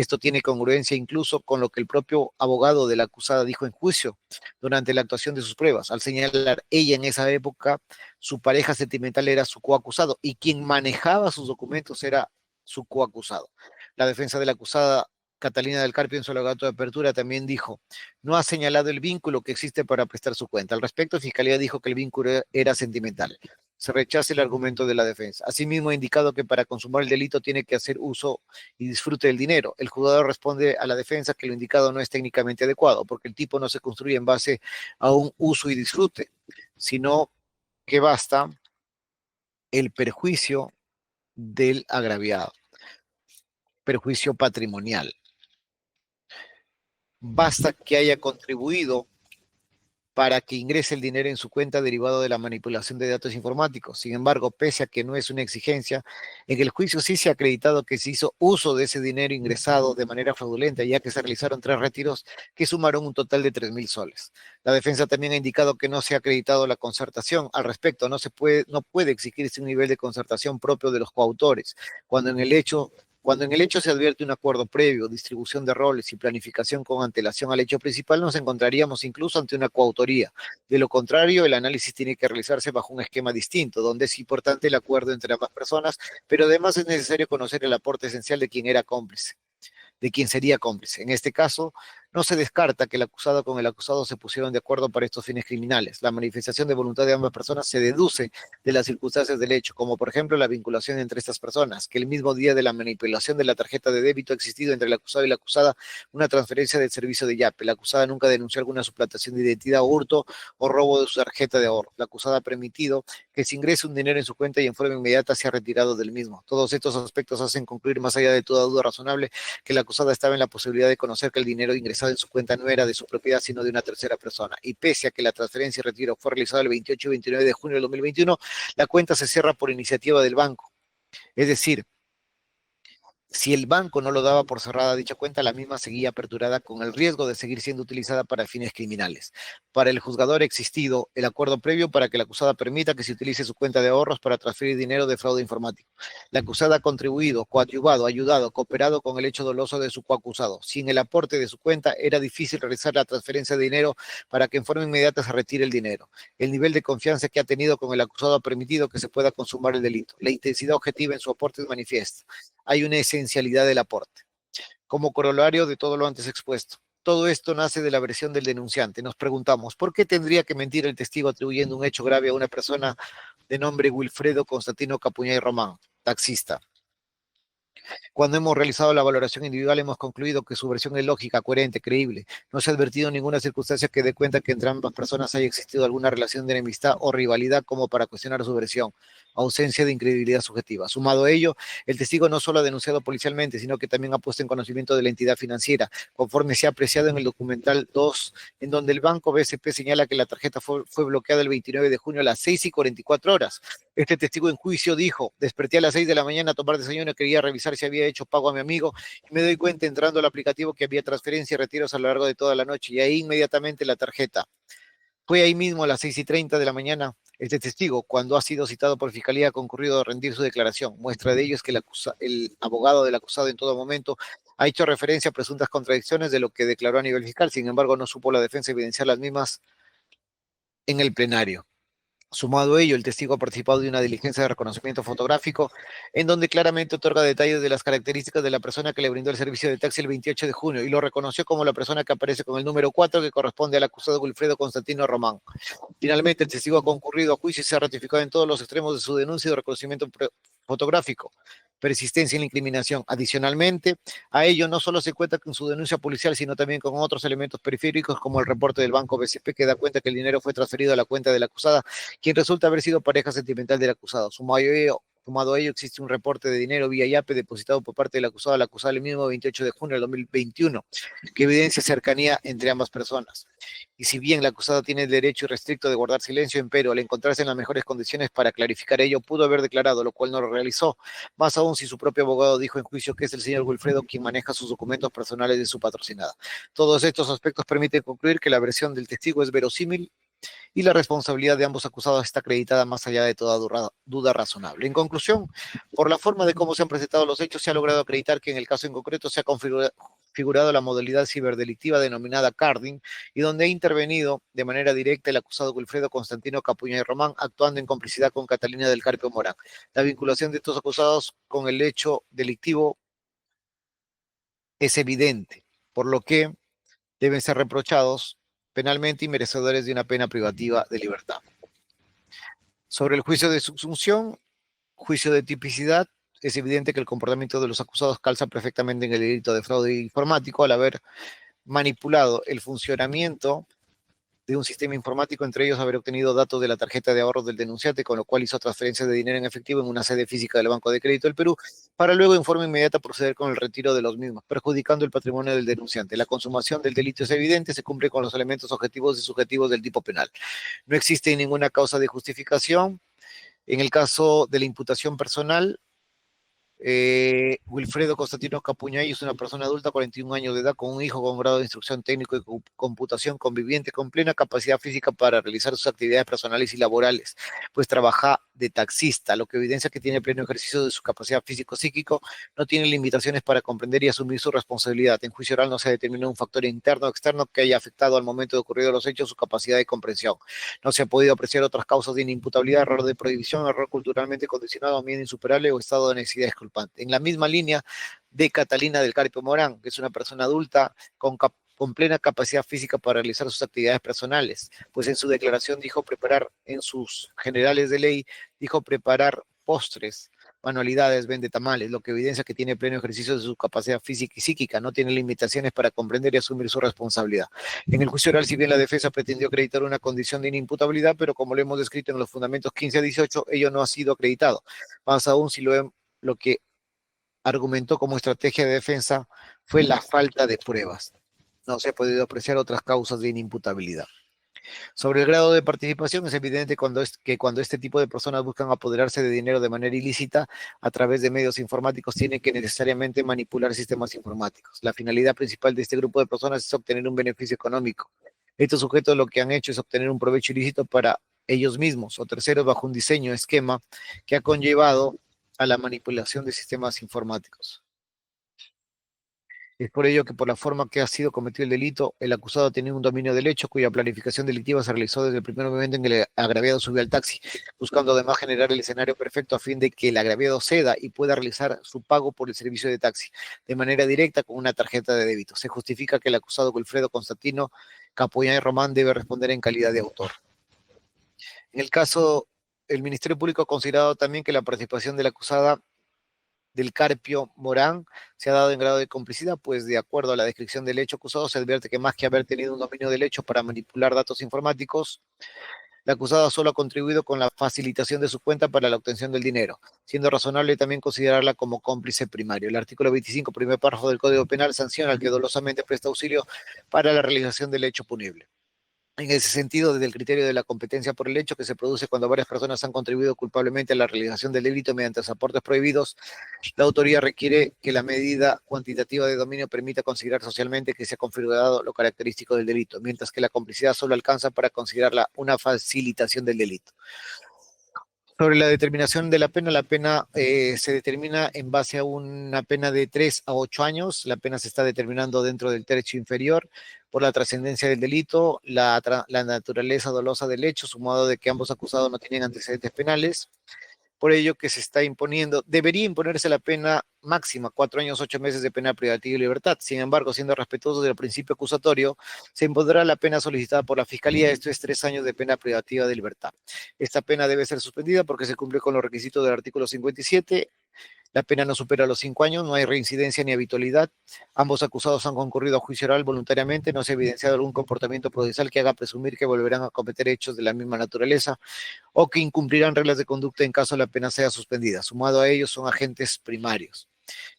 Esto tiene congruencia incluso con lo que el propio abogado de la acusada dijo en juicio durante la actuación de sus pruebas. Al señalar ella en esa época, su pareja sentimental era su coacusado y quien manejaba sus documentos era su coacusado. La defensa de la acusada Catalina del Carpio en su alegato de apertura también dijo, no ha señalado el vínculo que existe para prestar su cuenta. Al respecto, Fiscalía dijo que el vínculo era sentimental. Se rechaza el argumento de la defensa. Asimismo, ha indicado que para consumar el delito tiene que hacer uso y disfrute del dinero. El juzgado responde a la defensa que lo indicado no es técnicamente adecuado, porque el tipo no se construye en base a un uso y disfrute, sino que basta el perjuicio del agraviado, perjuicio patrimonial. Basta que haya contribuido para que ingrese el dinero en su cuenta derivado de la manipulación de datos informáticos. Sin embargo, pese a que no es una exigencia, en el juicio sí se ha acreditado que se hizo uso de ese dinero ingresado de manera fraudulenta, ya que se realizaron 3 retiros que sumaron un total de 3.000 soles. La defensa también ha indicado que no se ha acreditado la concertación. Al respecto, no puede exigirse un nivel de concertación propio de los coautores, cuando en el hecho se advierte un acuerdo previo, distribución de roles y planificación con antelación al hecho principal, nos encontraríamos incluso ante una coautoría. De lo contrario, el análisis tiene que realizarse bajo un esquema distinto, donde es importante el acuerdo entre ambas personas, pero además es necesario conocer el aporte esencial de quien era cómplice, de quien sería cómplice. En este caso, No se descarta que el acusado con el acusado se pusieron de acuerdo para estos fines criminales. La manifestación de voluntad de ambas personas se deduce de las circunstancias del hecho, como por ejemplo la vinculación entre estas personas, que el mismo día de la manipulación de la tarjeta de débito ha existido entre el acusado y la acusada una transferencia del servicio de Yape. La acusada nunca denunció alguna suplantación de identidad, hurto o robo de su tarjeta de ahorro. La acusada ha permitido que se ingrese un dinero en su cuenta y en forma inmediata se ha retirado del mismo. Todos estos aspectos hacen concluir, más allá de toda duda razonable, que la acusada estaba en la posibilidad de conocer que el dinero ingresado en su cuenta no era de su propiedad, sino de una tercera persona. Y pese a que la transferencia y retiro fue realizada el 28 y 29 de junio del 2021, la cuenta se cierra por iniciativa del banco. Es decir, si el banco no lo daba por cerrada dicha cuenta, la misma seguía aperturada con el riesgo de seguir siendo utilizada para fines criminales. Para el juzgador ha existido el acuerdo previo para que la acusada permita que se utilice su cuenta de ahorros para transferir dinero de fraude informático. La acusada ha contribuido, coadyuvado, ayudado, cooperado con el hecho doloso de su coacusado. Sin el aporte de su cuenta, era difícil realizar la transferencia de dinero para que en forma inmediata se retire el dinero. El nivel de confianza que ha tenido con el acusado ha permitido que se pueda consumar el delito. La intensidad objetiva en su aporte es manifiesta. Hay una esencialidad del aporte. Como corolario de todo lo antes expuesto, todo esto nace de la versión del denunciante. Nos preguntamos, ¿por qué tendría que mentir el testigo atribuyendo un hecho grave a una persona de nombre Wilfredo Constantino Capuñay Román, taxista? Cuando hemos realizado la valoración individual, hemos concluido que su versión es lógica, coherente, creíble. No se ha advertido ninguna circunstancia que dé cuenta que entre ambas personas haya existido alguna relación de enemistad o rivalidad como para cuestionar su versión. Ausencia de incredibilidad subjetiva. Sumado a ello, el testigo no solo ha denunciado policialmente, sino que también ha puesto en conocimiento de la entidad financiera, conforme se ha apreciado en el documental 2, en donde el banco BCP señala que la tarjeta fue bloqueada el 29 de junio a las 6:44. Este testigo en juicio dijo: desperté a las 6 de la mañana a tomar desayuno y quería revisar si había hecho pago a mi amigo y me doy cuenta entrando al aplicativo que había transferencia y retiros a lo largo de toda la noche y ahí inmediatamente la tarjeta. Fue ahí mismo a las 6:30 de la mañana. Este testigo, cuando ha sido citado por fiscalía, ha concurrido a rendir su declaración. Muestra de ello es que el abogado del acusado en todo momento ha hecho referencia a presuntas contradicciones de lo que declaró a nivel fiscal. Sin embargo, no supo la defensa evidenciar las mismas en el plenario. Sumado a ello, el testigo ha participado de una diligencia de reconocimiento fotográfico en donde claramente otorga detalles de las características de la persona que le brindó el servicio de taxi el 28 de junio y lo reconoció como la persona que aparece con el número 4 que corresponde al acusado Wilfredo Constantino Román. Finalmente, el testigo ha concurrido a juicio y se ha ratificado en todos los extremos de su denuncia de reconocimiento fotográfico. Persistencia en la incriminación. Adicionalmente, a ello no solo se cuenta con su denuncia policial, sino también con otros elementos periféricos como el reporte del banco BCP que da cuenta que el dinero fue transferido a la cuenta de la acusada, quien resulta haber sido pareja sentimental del acusado. Sumado a ello, existe un reporte de dinero vía Yape depositado por parte del acusado al acusado el mismo 28 de junio del 2021, que evidencia cercanía entre ambas personas. Y si bien la acusada tiene el derecho irrestricto de guardar silencio, empero, al encontrarse en las mejores condiciones para clarificar ello, pudo haber declarado, lo cual no lo realizó. Más aún si su propio abogado dijo en juicio que es el señor Wilfredo quien maneja sus documentos personales de su patrocinada. Todos estos aspectos permiten concluir que la versión del testigo es verosímil y la responsabilidad de ambos acusados está acreditada más allá de toda duda razonable. En conclusión, por la forma de cómo se han presentado los hechos, se ha logrado acreditar que en el caso en concreto se ha configurado la modalidad ciberdelictiva denominada carding y donde ha intervenido de manera directa el acusado Wilfredo Constantino Capuñay Román, actuando en complicidad con Catalina del Carpio Morán. La vinculación de estos acusados con el hecho delictivo es evidente, por lo que deben ser reprochados penalmente y merecedores de una pena privativa de libertad. Sobre el juicio de subsunción, juicio de tipicidad, es evidente que el comportamiento de los acusados calza perfectamente en el delito de fraude informático al haber manipulado el funcionamiento de un sistema informático, entre ellos haber obtenido datos de la tarjeta de ahorros del denunciante, con lo cual hizo transferencias de dinero en efectivo en una sede física del Banco de Crédito del Perú, para luego en forma inmediata proceder con el retiro de los mismos, perjudicando el patrimonio del denunciante. La consumación del delito es evidente, se cumple con los elementos objetivos y subjetivos del tipo penal. No existe ninguna causa de justificación. En el caso de la imputación personal, Wilfredo Constantino Capuñay es una persona adulta, 41 años de edad, con un hijo con grado de instrucción técnico y computación, conviviente con plena capacidad física para realizar sus actividades personales y laborales, pues trabaja de taxista, lo que evidencia que tiene pleno ejercicio de su capacidad físico-psíquico, no tiene limitaciones para comprender y asumir su responsabilidad. En juicio oral no se determinó un factor interno o externo que haya afectado al momento de ocurrido los hechos su capacidad de comprensión. No se ha podido apreciar otras causas de inimputabilidad, error de prohibición, error culturalmente condicionado, miedo insuperable o estado de necesidad disculpante. En la misma línea de Catalina del Carpio Morán, que es una persona adulta con con plena capacidad física para realizar sus actividades personales, pues en su declaración dijo preparar, en sus generales de ley, dijo preparar postres, manualidades, vende tamales, lo que evidencia que tiene pleno ejercicio de su capacidad física y psíquica, no tiene limitaciones para comprender y asumir su responsabilidad. En el juicio oral, si bien la defensa pretendió acreditar una condición de inimputabilidad, pero como lo hemos descrito en los fundamentos 15 a 18, ello no ha sido acreditado. Más aún si lo que argumentó como estrategia de defensa fue la falta de pruebas. No se ha podido apreciar otras causas de inimputabilidad. Sobre el grado de participación, es evidente que cuando este tipo de personas buscan apoderarse de dinero de manera ilícita a través de medios informáticos, tienen que necesariamente manipular sistemas informáticos. La finalidad principal de este grupo de personas es obtener un beneficio económico. Estos sujetos lo que han hecho es obtener un provecho ilícito para ellos mismos o terceros bajo un diseño, esquema que ha conllevado a la manipulación de sistemas informáticos. Es por ello que por la forma que ha sido cometido el delito, el acusado ha tenido un dominio del hecho cuya planificación delictiva se realizó desde el primer momento en que el agraviado subió al taxi, buscando además generar el escenario perfecto a fin de que el agraviado ceda y pueda realizar su pago por el servicio de taxi de manera directa con una tarjeta de débito. Se justifica que el acusado Wilfredo Constantino Capuñay Román debe responder en calidad de autor. En el caso, el Ministerio Público ha considerado también que la participación de la acusada del Carpio Morán se ha dado en grado de complicidad, pues de acuerdo a la descripción del hecho acusado se advierte que más que haber tenido un dominio del hecho para manipular datos informáticos, la acusada solo ha contribuido con la facilitación de su cuenta para la obtención del dinero, siendo razonable también considerarla como cómplice primario. El artículo 25, primer párrafo del Código Penal, sanciona al que dolosamente presta auxilio para la realización del hecho punible. En ese sentido, desde el criterio de la competencia por el hecho que se produce cuando varias personas han contribuido culpablemente a la realización del delito mediante aportes prohibidos, la autoría requiere que la medida cuantitativa de dominio permita considerar socialmente que se ha configurado lo característico del delito, mientras que la complicidad solo alcanza para considerarla una facilitación del delito. Sobre la determinación de la pena se determina en base a una pena de 3 a 8 años. La pena se está determinando dentro del tercio inferior por la trascendencia del delito, la naturaleza dolosa del hecho, sumado de que ambos acusados no tienen antecedentes penales. Por ello que se está imponiendo, debería imponerse la pena máxima, 4 años, 8 meses de pena privativa de libertad. Sin embargo, siendo respetuoso del principio acusatorio, se impondrá la pena solicitada por la Fiscalía, esto es 3 años de pena privativa de libertad. Esta pena debe ser suspendida porque se cumple con los requisitos del artículo 57. La pena no supera los 5 años, no hay reincidencia ni habitualidad. Ambos acusados han concurrido a juicio oral voluntariamente, no se ha evidenciado algún comportamiento procesal que haga presumir que volverán a cometer hechos de la misma naturaleza o que incumplirán reglas de conducta en caso la pena sea suspendida. Sumado a ellos son agentes primarios.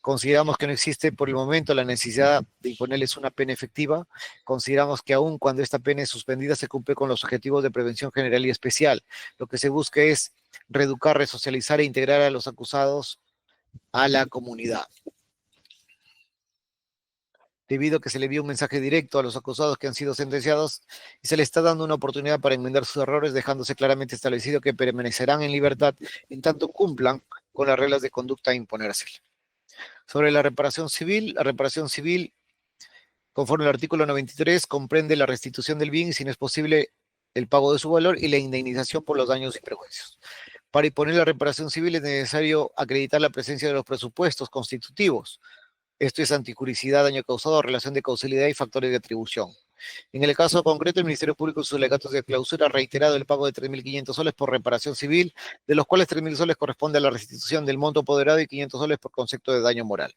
Consideramos que no existe por el momento la necesidad de imponerles una pena efectiva. Consideramos que aun cuando esta pena es suspendida se cumple con los objetivos de prevención general y especial. Lo que se busca es reeducar, resocializar e integrar a los acusados a la comunidad. Debido a que se le envía un mensaje directo a los acusados que han sido sentenciados y se le está dando una oportunidad para enmendar sus errores, dejándose claramente establecido que permanecerán en libertad en tanto cumplan con las reglas de conducta a imponérseles. Sobre la reparación civil, conforme al artículo 93, comprende la restitución del bien y si no es posible el pago de su valor y la indemnización por los daños y perjuicios. Para imponer la reparación civil es necesario acreditar la presencia de los presupuestos constitutivos. Esto es anticuricidad, daño causado, relación de causalidad y factores de atribución. En el caso concreto, el Ministerio Público en sus alegatos de clausura ha reiterado el pago de 3.500 soles por reparación civil, de los cuales 3.000 soles corresponde a la restitución del monto apoderado y 500 soles por concepto de daño moral.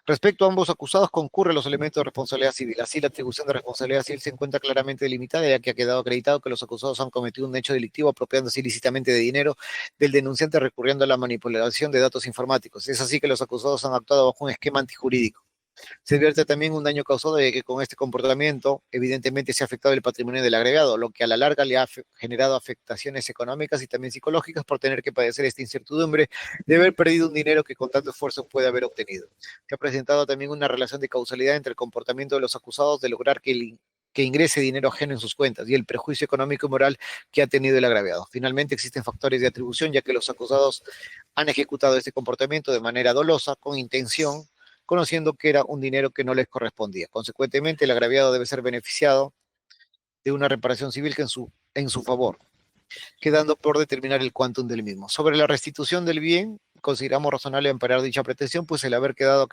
Respecto a ambos acusados, concurren los elementos de responsabilidad civil. Así, la atribución de responsabilidad civil se encuentra claramente delimitada, ya que ha quedado acreditado que los acusados han cometido un hecho delictivo apropiándose ilícitamente de dinero del denunciante recurriendo a la manipulación de datos informáticos. Es así que los acusados han actuado bajo un esquema antijurídico. Se advierte también un daño causado de que con este comportamiento evidentemente se ha afectado el patrimonio del agregado, lo que a la larga le ha generado afectaciones económicas y también psicológicas por tener que padecer esta incertidumbre de haber perdido un dinero que con tanto esfuerzo puede haber obtenido. Se ha presentado también una relación de causalidad entre el comportamiento de los acusados de lograr que ingrese dinero ajeno en sus cuentas y el perjuicio económico y moral que ha tenido el agraviado. Finalmente, existen factores de atribución, ya que los acusados han ejecutado este comportamiento de manera dolosa, con intención, conociendo que era un dinero que no les correspondía. Consecuentemente, el agraviado debe ser beneficiado de una reparación civil que en su favor, quedando por determinar el quantum del mismo. Sobre la restitución del bien, consideramos razonable amparar dicha pretensión, pues el haber quedado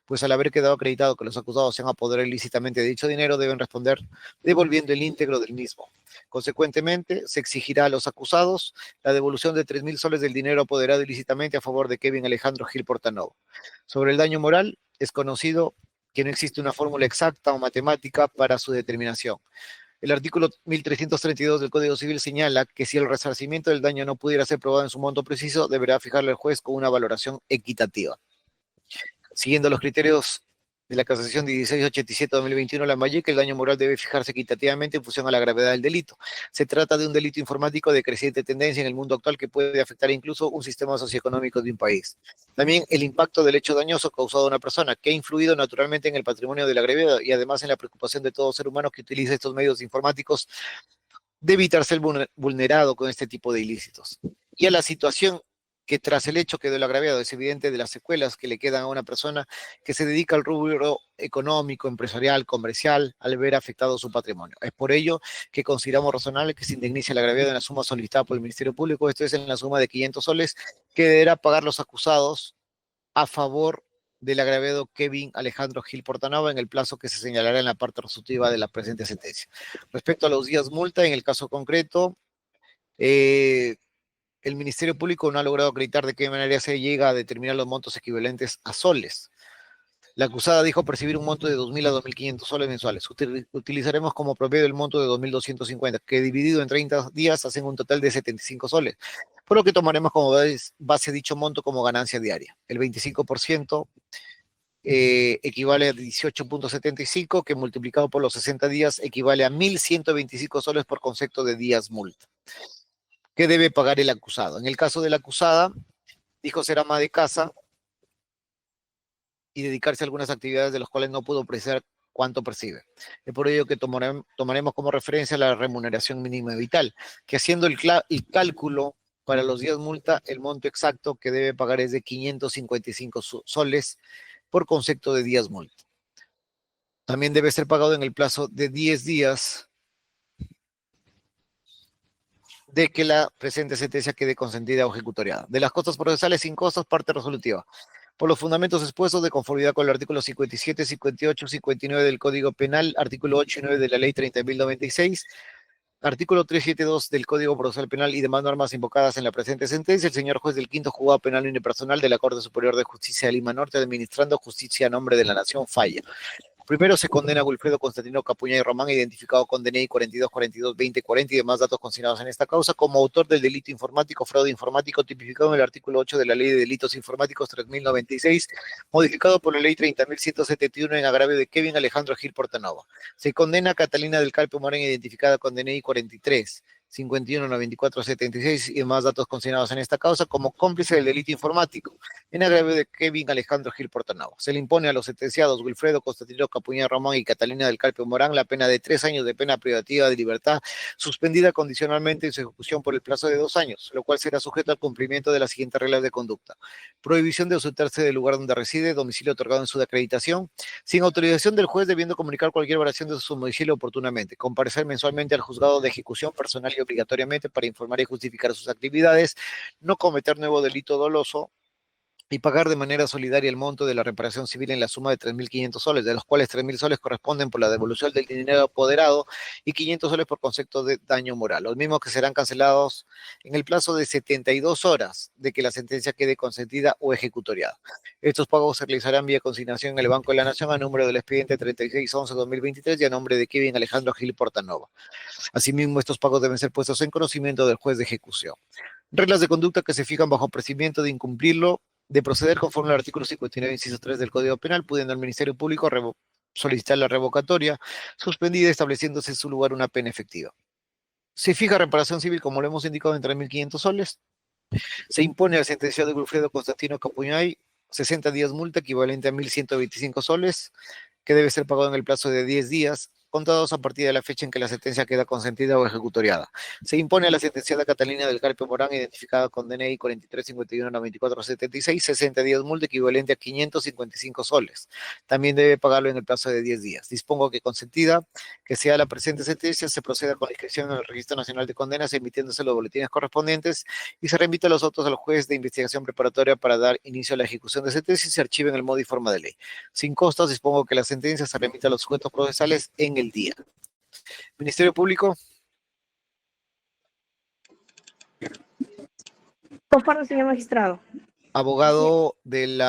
pues al haber quedado acreditado que los acusados se han apoderado ilícitamente de dicho dinero, deben responder devolviendo el íntegro del mismo. Consecuentemente, se exigirá a los acusados la devolución de 3.000 soles del dinero apoderado ilícitamente a favor de Kevin Alejandro Gil Portanova. Sobre el daño moral, es conocido que no existe una fórmula exacta o matemática para su determinación. El artículo 1332 del Código Civil señala que si el resarcimiento del daño no pudiera ser probado en su monto preciso, deberá fijarlo el juez con una valoración equitativa. Siguiendo los criterios de la Casación 1687-2021, la Malle, que el daño moral debe fijarse equitativamente en función a la gravedad del delito. Se trata de un delito informático de creciente tendencia en el mundo actual que puede afectar incluso un sistema socioeconómico de un país. También el impacto del hecho dañoso causado a una persona, que ha influido naturalmente en el patrimonio del agreviado y además en la preocupación de todo ser humano que utiliza estos medios informáticos de evitar ser vulnerado con este tipo de ilícitos. Y a la situación que tras el hecho quedó el agraviado, es evidente de las secuelas que le quedan a una persona que se dedica al rubro económico, empresarial, comercial, al ver afectado su patrimonio. Es por ello que consideramos razonable que se indemnice al agraviado en la suma solicitada por el Ministerio Público, esto es en la suma de 500 soles, que deberá pagar los acusados a favor del agraviado Kevin Alejandro Gil Portanova en el plazo que se señalará en la parte resolutiva de la presente sentencia. Respecto a los días multa, en el caso concreto, el Ministerio Público no ha logrado acreditar de qué manera se llega a determinar los montos equivalentes a soles. La acusada dijo percibir un monto de 2.000 a 2.500 soles mensuales. Utilizaremos como promedio el monto de 2.250, que dividido en 30 días hacen un total de 75 soles, por lo que tomaremos como base dicho monto como ganancia diaria. El 25% equivale a 18.75, que multiplicado por los 60 días equivale a 1.125 soles por concepto de días multa. ¿Qué debe pagar el acusado? En el caso de la acusada, dijo ser ama de casa y dedicarse a algunas actividades de las cuales no pudo precisar cuánto percibe. Es por ello que tomaremos como referencia la remuneración mínima vital, que haciendo el cálculo para los días multa, el monto exacto que debe pagar es de 555 soles por concepto de días multa. También debe ser pagado en el plazo de 10 días de que la presente sentencia quede consentida o ejecutoriada. De las costas procesales sin costas, parte resolutiva. Por los fundamentos expuestos de conformidad con el artículo 57, 58, 59 del Código Penal, artículo 8 y 9 de la Ley 30.096, artículo 372 del Código Procesal Penal y demás normas invocadas en la presente sentencia, el señor juez del quinto juzgado penal unipersonal de la Corte Superior de Justicia de Lima Norte, administrando justicia a nombre de la Nación, falla. Primero se condena a Wilfredo Constantino Capuñay Román, identificado con DNI 42422040 y demás datos consignados en esta causa, como autor del delito informático, fraude informático, tipificado en el artículo 8 de la Ley de Delitos Informáticos 3096, modificado por la Ley 30.171 en agravio de Kevin Alejandro Gil Portanova. Se condena a Catalina del Carpio Morán, identificada con DNI 43-519476 y demás datos consignados en esta causa, como cómplice del delito informático, en agravio de Kevin Alejandro Gil Portanova. Se le impone a los sentenciados Wilfredo Constantino Capuñay Román y Catalina del Carpio Morán la pena de 3 años de pena privativa de libertad, suspendida condicionalmente en su ejecución por el plazo de 2 años, lo cual será sujeto al cumplimiento de las siguientes reglas de conducta: prohibición de ausentarse del lugar donde reside, domicilio otorgado en su acreditación, sin autorización del juez, debiendo comunicar cualquier variación de su domicilio oportunamente, comparecer mensualmente al juzgado de ejecución personal y obligatoriamente para informar y justificar sus actividades, no cometer nuevo delito doloso, y pagar de manera solidaria el monto de la reparación civil en la suma de 3.500 soles, de los cuales 3.000 soles corresponden por la devolución del dinero apoderado y 500 soles por concepto de daño moral, los mismos que serán cancelados en el plazo de 72 horas de que la sentencia quede consentida o ejecutoriada. Estos pagos se realizarán vía consignación en el Banco de la Nación a número del expediente 3611-2023 y a nombre de Kevin Alejandro Gil Portanova. Asimismo, estos pagos deben ser puestos en conocimiento del juez de ejecución. Reglas de conducta que se fijan bajo procedimiento de incumplirlo, de proceder conforme al artículo 59, inciso 3 del Código Penal, pudiendo el Ministerio Público solicitar la revocatoria suspendida, estableciéndose en su lugar una pena efectiva. Se fija reparación civil, como lo hemos indicado, en 3.500 soles. Se impone al sentenciado de Wilfredo Constantino Capuñay 60 días multa, equivalente a 1.125 soles, que debe ser pagado en el plazo de 10 días, contados a partir de la fecha en que la sentencia queda consentida o ejecutoriada. Se impone a la sentenciada Catalina del Carpio Morán, identificada con DNI 43519476, 60 días multa equivalente a 555 soles. También debe pagarlo en el plazo de 10 días. Dispongo que consentida, que sea la presente sentencia, se proceda con la inscripción en el Registro Nacional de Condenas, emitiéndose los boletines correspondientes y se remite los autos al juez de investigación preparatoria para dar inicio a la ejecución de sentencia y se archive en el modo y forma de ley. Sin costos, dispongo que la sentencia se remita a los sujetos procesales en el día. Ministerio Público. Conforme, señor magistrado. Abogado del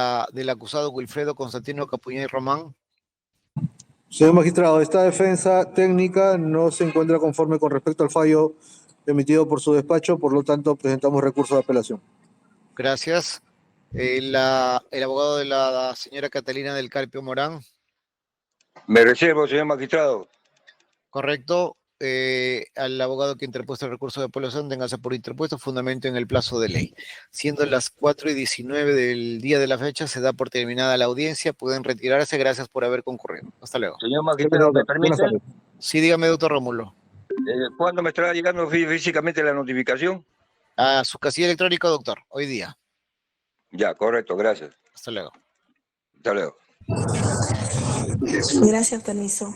acusado Wilfredo Constantino Capuñay Román. Señor magistrado, esta defensa técnica no se encuentra conforme con respecto al fallo emitido por su despacho, por lo tanto presentamos recurso de apelación. Gracias. El abogado de la señora Catalina del Carpio Morán. Me reservo, señor magistrado. Correcto. Al abogado que interpuesto el recurso de apelación, téngase por interpuesto fundamento en el plazo de ley. Siendo las 4:19 del día de la fecha, se da por terminada la audiencia. Pueden retirarse. Gracias por haber concurrido. Hasta luego. Señor magistrado, ¿me permite? Buenas tardes. Sí, dígame, doctor Rómulo. ¿Cuándo me estará llegando físicamente la notificación? A su casilla electrónica, doctor. Hoy día. Ya, correcto, gracias. Hasta luego. Hasta luego. Gracias, permiso.